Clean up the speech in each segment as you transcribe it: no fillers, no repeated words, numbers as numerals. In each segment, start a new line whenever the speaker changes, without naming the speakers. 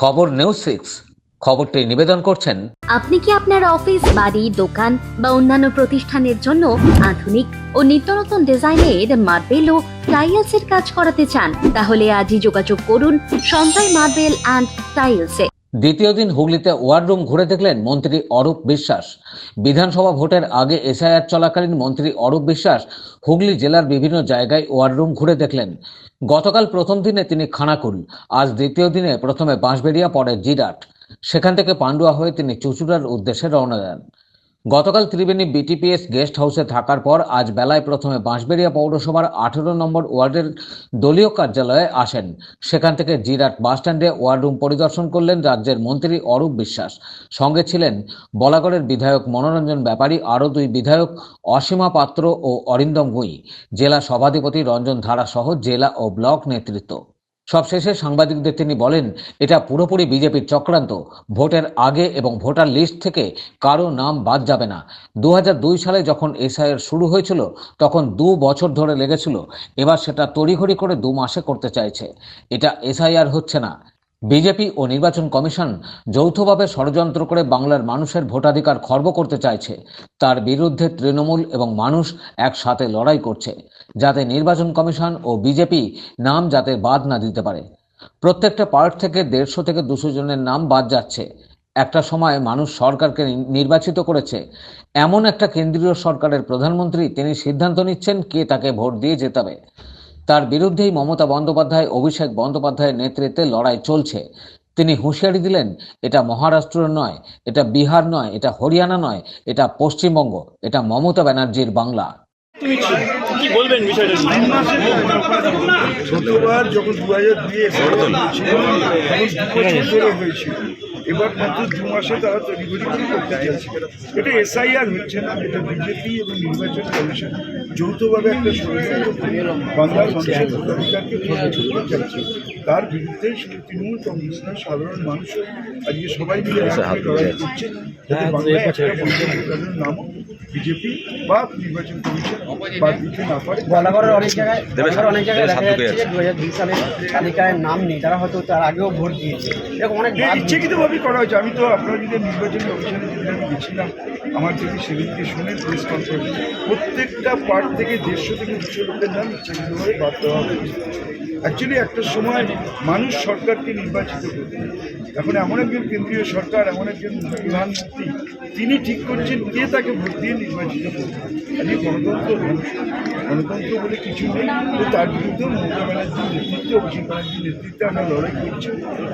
খবর নিউজ 6 খবরটি নিবেদন করছেন।
আপনি কি আপনার অফিস, বাড়ি, দোকান বা অন্যান্য প্রতিষ্ঠানের জন্য আধুনিক ও নিত্যনতুন ডিজাইনের মার্বেল ও টাইলসের কাজ করাতে চান? তাহলে আজই যোগাযোগ করুন সঞ্জয় মার্বেল অ্যান্ড টাইলসে।
দ্বিতীয় দিন হুগলিতে ওয়ার রুম ঘুরে দেখলেন মন্ত্রী অরূপ বিশ্বাস। বিধানসভা ভোটের আগে এসআইআর চলাকালীন মন্ত্রী অরূপ বিশ্বাস হুগলি জেলার বিভিন্ন জায়গায় ওয়ার রুম ঘুরে দেখলেন। গতকাল প্রথম দিনে তিনি খানাকুল, আজ দ্বিতীয় দিনে প্রথমে বাঁশবেড়িয়া, পরে জিরাট, সেখান থেকে পান্ডুয়া হয়ে তিনি চুঁচুড়ার উদ্দেশ্যে রওনা দেন। গতকাল ত্রিবেণী বিটিপিএস গেস্ট হাউসে থাকার পর আজ বেলায় প্রথমে বাঁশবেড়িয়া পৌরসভার 18 নম্বর ওয়ার্ডের দলীয় কার্যালয়ে আসেন। সেখান থেকে জিরাট বাসস্ট্যান্ডে ওয়ার রুম পরিদর্শন করলেন রাজ্যের মন্ত্রী অরূপ বিশ্বাস। সঙ্গে ছিলেন বলাগড়ের বিধায়ক মনোরঞ্জন ব্যাপারী, আরও দুই বিধায়ক অসীমা পাত্র ও অরিন্দম গুঁই, জেলা সভাধিপতি রঞ্জন ধারা সহ জেলা ও ব্লক নেতৃত্ব। সবশেষে সাংবাদিকদের তিনি বলেন, এটা পুরোপুরি বিজেপির চক্রান্ত। ভোটের আগে এবং ভোটার লিস্ট থেকে কারো নাম বাদ যাবে না। 2002 সালে যখন এসআইআর শুরু হয়েছিল তখন 2 বছর ধরে লেগেছিল, এবার সেটা তড়িঘড়ি করে 2 মাসে করতে চাইছে। এটা এসআইআর হচ্ছে না। বিজেপি ও নির্বাচন কমিশন যৌথভাবে ষড়যন্ত্র করে বাংলার মানুষের ভোটাধিকার খর্ব করতে চাইছে। তার বিরুদ্ধে তৃণমূল এবং মানুষ একসাথে লড়াই করছে, যাতে নির্বাচন কমিশন ও বিজেপি নাম যাতে বাদ না দিতে পারে। প্রত্যেকটা পার্ট থেকে 150 থেকে 200 জনের নাম বাদ যাচ্ছে। একটা সময় মানুষ সরকারকে নির্বাচিত করেছে, এমন একটা কেন্দ্রীয় সরকারের প্রধানমন্ত্রী, তিনি সিদ্ধান্ত নিচ্ছেন কে তাকে ভোট দিয়ে জেতাবে। তার বিরুদ্ধেই মমতা বন্দ্যোপাধ্যায়, অভিষেক বন্দ্যোপাধ্যায়ের নেতৃত্বে লড়াই চলছে। তিনি হুঁশিয়ারি দিলেন, এটা মহারাষ্ট্র নয়, এটা বিহার নয়, এটা হরিয়ানা নয়, এটা পশ্চিমবঙ্গ, এটা মমতা ব্যানার্জির বাংলা।
কি বলবেন বিষয়টা
গতবার যখন 2002 তখন 2 বছর ধরে হয়েছিল, এবার মাত্র 2 মাসে তারা তড়িঘড়ি করতে চাইছে। এটা এসআইআর হচ্ছে না, এটা বিজেপি এবং নির্বাচন কমিশন যৌথভাবে একটা ষড়যন্ত্র করে বাংলার মানুষের ভোটাধিকারকে খর্ব করতে চাইছে। তার বিরুদ্ধে তৃণমূল কংগ্রেসের সাধারণ মানুষও আজকে সবাই মিলে লড়াই করছে, যাতে বাংলায় একটা ভোটারের নামও বিজেপি বা নির্বাচন কমিশন বাদ দিতে না পারে।
বলাগড়ের অনেক জায়গায় দেখা যাচ্ছে যে 2002 সালের তালিকায় নাম নেই, তারা হয়তো তার আগেও ভোট দিয়েছে। এরকম অনেক
ইচ্ছাকৃতভাবেই করা হয়েছে। আমি তো আপনারা যদি নির্বাচন কমিশনে যেদিন আমি গেছিলাম, আমার যদি সেদিনকে শুনে প্রেস কনফারেন্স, প্রত্যেকটা পার্ট থেকে 150 থেকে 200 লোকের নাম ইচ্ছাকৃতভাবে বাদ দেওয়া হয়েছে। অ্যাকচুয়ালি একটা সময় মানুষ সরকারকে নির্বাচিত করত, এখন এমন একজন কেন্দ্রীয় সরকার, এমন একজন প্রধানমন্ত্রী, তিনি ঠিক করছেন কে তাকে ভোট দিয়ে নির্বাচিত করবে। আজকে গণতন্ত্র মানুষ, গণতন্ত্র বলে কিছু নেই। তো তার বিরুদ্ধে মমতা ব্যানার্জির নেতৃত্বে, অভিষেক ব্যানার্জির নেতৃত্বে আমরা লড়াই করছি।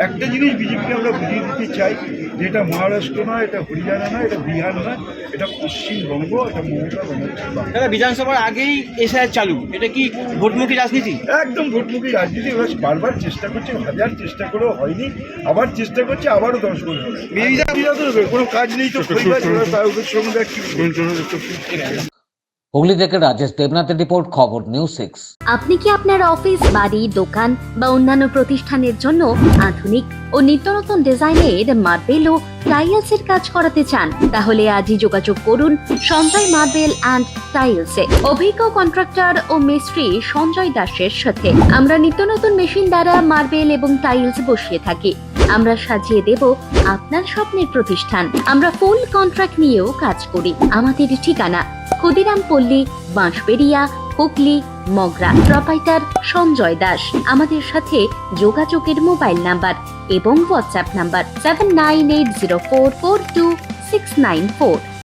একটা জিনিস বিজেপিকে আমরা বুঝিয়ে দিতে চাই যে এটা মহারাষ্ট্র নয়, এটা হরিয়ানা নয়, এটা বিহার নয়, এটা পশ্চিমবঙ্গ, এটা মমতা ব্যানার্জির বাংলা।
বিধানসভার আগেই এসআইআর চালু, এটা কি ভোটমুখী রাজনীতি?
একদম ভোটমুখী রাজনীতি। এবার বারবার চেষ্টা করছে, হাজার চেষ্টা করেও হয়নি, আবার চেষ্টা করছে, আবারও 10 বছর। কোনো কাজ নেই তো ওদের সঙ্গে কি।
হুগলি থেকে রাজেশ দেবনাথের রিপোর্ট, খবর নিউজ 6।
আপনি কি আপনার অফিস, বাড়ি, দোকান বা অন্যান্য প্রতিষ্ঠানের জন্য আধুনিক ও নিত্যনতুন ডিজাইনের মার্বেল ও টাইলসের কাজ করাতে চান? তাহলে আজই যোগাযোগ করুন সঞ্জয় মার্বেল অ্যান্ড টাইলসে। অভিজ্ঞ কন্ট্রাক্টর ও মিস্ত্রি সঞ্জয় দাসের সাথে আমরা নিত্যনতুন মেশিন দ্বারা মার্বেল এবং টাইলস বসিয়ে থাকি। আমরা সাজিয়ে দেব আপনার স্বপ্নের প্রতিষ্ঠান। আমরা ফুল কন্ট্রাক্ট নিয়েও কাজ করি। আমাদের ঠিকানা ক্ষুদিরাম পল্লী, বাঁশবেড়িয়া, হুগলি, মগরা। প্রোপাইটার সঞ্জয় দাস। আমাদের সাথে যোগাযোগের মোবাইল নাম্বার এবং হোয়াটসঅ্যাপ নাম্বার 7980442694।